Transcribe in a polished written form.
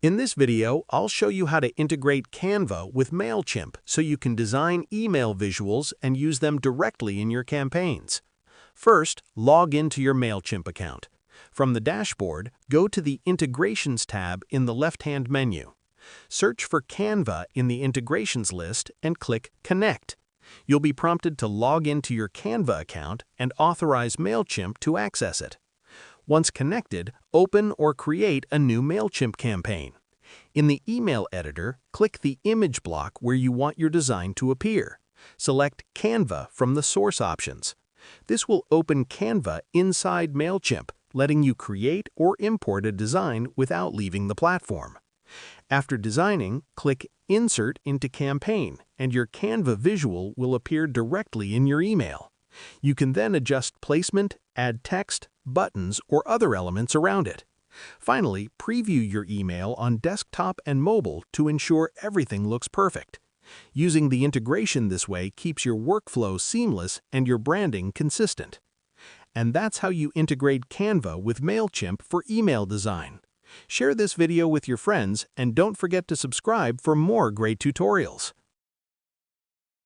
In this video, I'll show you how to integrate Canva with Mailchimp so you can design email visuals and use them directly in your campaigns. First, log into your Mailchimp account. From the dashboard, go to the Integrations tab in the left-hand menu. Search for Canva in the Integrations list and click Connect. You'll be prompted to log into your Canva account and authorize Mailchimp to access it. Once connected, open or create a new Mailchimp campaign. In the email editor, click the image block where you want your design to appear. Select Canva from the source options. This will open Canva inside Mailchimp, letting you create or import a design without leaving the platform. After designing, click Insert into Campaign, and your Canva visual will appear directly in your email. You can then adjust placement, add text, buttons, or other elements around it. Finally, preview your email on desktop and mobile to ensure everything looks perfect. Using the integration this way keeps your workflow seamless and your branding consistent. And that's how you integrate Canva with Mailchimp for email design. Share this video with your friends and don't forget to subscribe for more great tutorials.